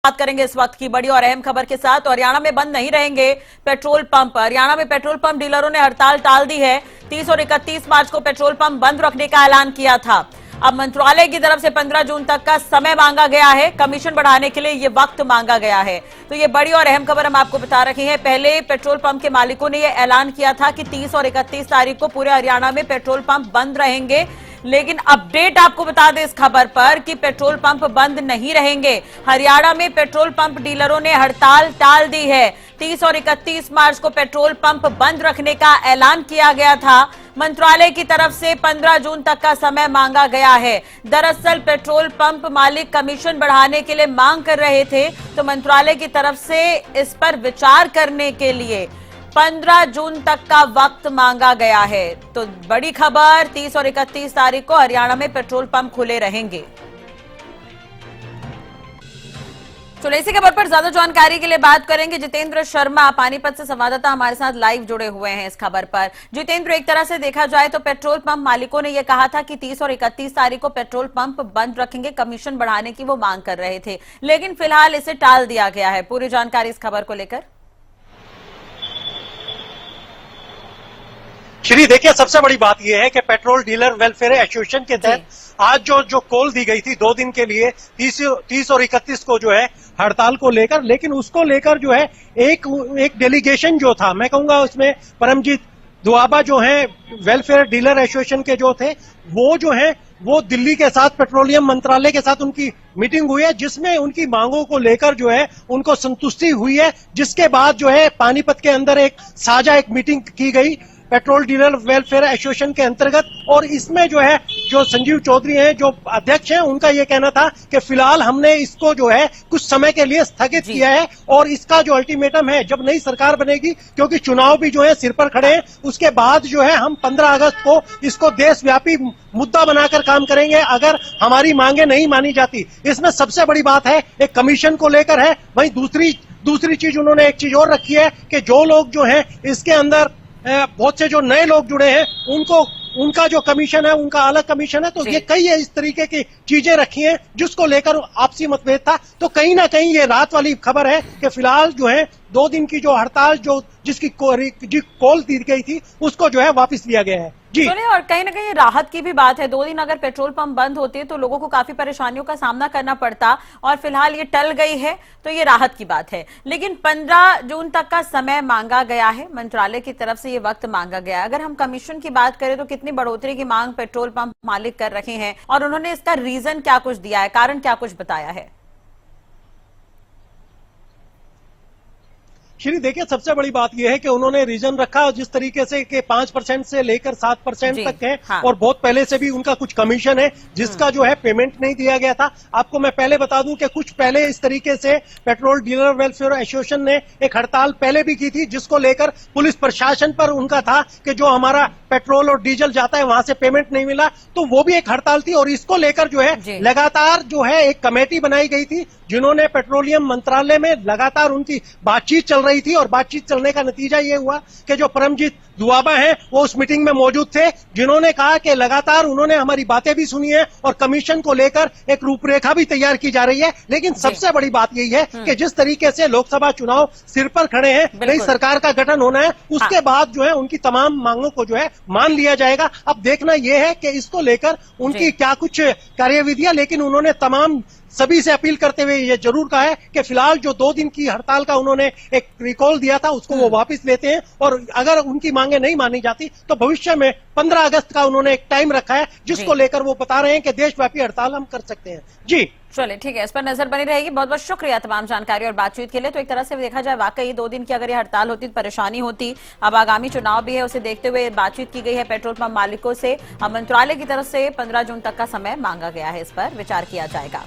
बात करेंगे इस वक्त की बड़ी और अहम खबर के साथ। हरियाणा में बंद नहीं रहेंगे पेट्रोल पंप। हरियाणा में पेट्रोल पंप डीलरों ने हड़ताल टाल दी है। 30 और 31 मार्च को पेट्रोल पंप बंद रखने का ऐलान किया था। अब मंत्रालय की तरफ से 15 जून तक का समय मांगा गया है। कमीशन बढ़ाने के लिए ये वक्त मांगा गया है। तो ये बड़ी और अहम खबर हम आपको बता रहे हैं। पहले पेट्रोल पंप के मालिकों ने यह ऐलान किया था कि 30 और 31 तारीख को पूरे हरियाणा में पेट्रोल पंप बंद रहेंगे, लेकिन अपडेट आपको बता दें इस खबर पर कि पेट्रोल पंप बंद नहीं रहेंगे। हरियाणा में पेट्रोल पंप डीलरों ने हड़ताल टाल दी है। 30 और 31 मार्च को पेट्रोल पंप बंद रखने का ऐलान किया गया था। मंत्रालय की तरफ से 15 जून तक का समय मांगा गया है। दरअसल पेट्रोल पंप मालिक कमीशन बढ़ाने के लिए मांग कर रहे थे, तो मंत्रालय की तरफ से इस पर विचार करने के लिए 15 जून तक का वक्त मांगा गया है। तो बड़ी खबर, 30 और 31 तारीख को हरियाणा में पेट्रोल पंप खुले रहेंगे। चलो इसी खबर पर ज्यादा जानकारी के लिए बात करेंगे। जितेंद्र शर्मा पानीपत से संवाददाता हमारे साथ लाइव जुड़े हुए हैं इस खबर पर। जितेंद्र, एक तरह से देखा जाए तो पेट्रोल पंप मालिकों ने यह कहा था कि 30 और 31 तारीख को पेट्रोल पंप बंद रखेंगे, कमीशन बढ़ाने की वो मांग कर रहे थे, लेकिन फिलहाल इसे टाल दिया गया है। पूरी जानकारी इस खबर को लेकर। श्री, देखिए, सबसे बड़ी बात यह है कि पेट्रोल डीलर वेलफेयर एसोसिएशन के तहत आज जो कॉल दी गई थी 2 दिन के लिए 30 और 31 को जो है हड़ताल को लेकर, लेकिन उसको लेकर जो है एक डेलीगेशन जो था, मैं कहूंगा उसमें परमजीत दुआबा जो है वेलफेयर डीलर एसोसिएशन के जो थे, वो जो है वो दिल्ली के साथ पेट्रोलियम मंत्रालय के साथ उनकी मीटिंग हुई है, जिसमें उनकी मांगों को लेकर जो है उनको संतुष्टि हुई है। जिसके बाद जो है पानीपत के अंदर एक साझा मीटिंग की गई पेट्रोल डीलर वेलफेयर एसोसिएशन के अंतर्गत, और इसमें जो है जो संजीव चौधरी हैं जो अध्यक्ष हैं, उनका ये कहना था कि फिलहाल हमने इसको जो है कुछ समय के लिए स्थगित किया है, और इसका जो अल्टीमेटम है जब नई सरकार बनेगी, क्योंकि चुनाव भी जो है सिर पर खड़े हैं, उसके बाद जो है हम 15 अगस्त को इसको देशव्यापी मुद्दा बनाकर काम करेंगे अगर हमारी मांगे नहीं मानी जाती। इसमें सबसे बड़ी बात है एक कमीशन को लेकर है। वहीं दूसरी चीज उन्होंने एक चीज और रखी है कि जो लोग जो है इसके अंदर बहुत से जो नए लोग जुड़े हैं उनका जो कमीशन है उनका अलग कमीशन है। तो ये कई इस तरीके की चीजें रखी हैं जिसको लेकर आपसी मतभेद था। तो कहीं ना कहीं ये रात वाली खबर है कि फिलहाल जो है 2 दिन की जो हड़ताल जिसकी कॉल दी गई थी उसको जो है वापस लिया गया है। जी, और कहीं ना कहीं राहत की भी बात है। 2 दिन अगर पेट्रोल पंप बंद होते तो लोगों को काफी परेशानियों का सामना करना पड़ता, और फिलहाल ये टल गई है, तो ये राहत की बात है। लेकिन 15 जून तक का समय मांगा गया है, मंत्रालय की तरफ से ये वक्त मांगा गया है। अगर हम कमीशन की बात करें तो कितनी बढ़ोतरी की मांग पेट्रोल पंप मालिक कर रहे हैं, और उन्होंने इसका रीजन क्या कुछ दिया है, कारण क्या कुछ बताया है? श्री, देखिए, सबसे बड़ी बात यह है कि उन्होंने रीजन रखा जिस तरीके से कि 5% से लेकर 7% तक है। हाँ। और बहुत पहले से भी उनका कुछ कमीशन है जिसका जो है पेमेंट नहीं दिया गया था। आपको मैं पहले बता दूं कि कुछ पहले इस तरीके से पेट्रोल डीलर वेलफेयर एसोसिएशन ने एक हड़ताल पहले भी की थी, जिसको लेकर पुलिस प्रशासन पर उनका था कि जो हमारा पेट्रोल और डीजल जाता है वहां से पेमेंट नहीं मिला, तो वो भी एक हड़ताल थी। और इसको लेकर जो है लगातार जो है एक कमेटी बनाई गई थी, जिन्होंने पेट्रोलियम मंत्रालय में लगातार उनकी बातचीत चल रही थी, और बातचीत चलने का नतीजा ये हुआ कि जो परमजीत दुआबा हैं वो उस मीटिंग में मौजूद थे, जिन्होंने कहा कि लगातार उन्होंने हमारी बातें भी सुनी है और कमीशन को लेकर एक रूपरेखा भी तैयार की जा रही है। लेकिन सबसे बड़ी बात यही है कि जिस तरीके से लोकसभा चुनाव सिर पर खड़े हैं, नई सरकार का गठन होना है, उसके बाद जो है उनकी तमाम मांगों को जो है मान लिया जाएगा। अब देखना यह है कि इसको लेकर उनकी क्या कुछ कार्यविधियां, लेकिन उन्होंने तमाम सभी से अपील करते हुए ये जरूर कहा है कि फिलहाल जो 2 दिन की हड़ताल का उन्होंने एक रिकॉल दिया था उसको वो वापस लेते हैं, और अगर उनकी मांगे नहीं मानी जाती तो भविष्य में 15 अगस्त का उन्होंने एक टाइम रखा है, जिसको लेकर वो बता रहे हैं कि देशव्यापी हड़ताल हम कर सकते हैं। जी, चलिए ठीक है, इस पर नजर बनी रहेगी। बहुत बहुत शुक्रिया तमाम जानकारी और बातचीत के लिए। तो एक तरह से देखा जाए वाकई 2 दिन की अगर ये हड़ताल होती तो परेशानी होती। अब आगामी चुनाव भी है, उसे देखते हुए बातचीत की गई है पेट्रोल पंप मालिकों से। अब मंत्रालय की तरफ से 15 जून तक का समय मांगा गया है, इस पर विचार किया जाएगा।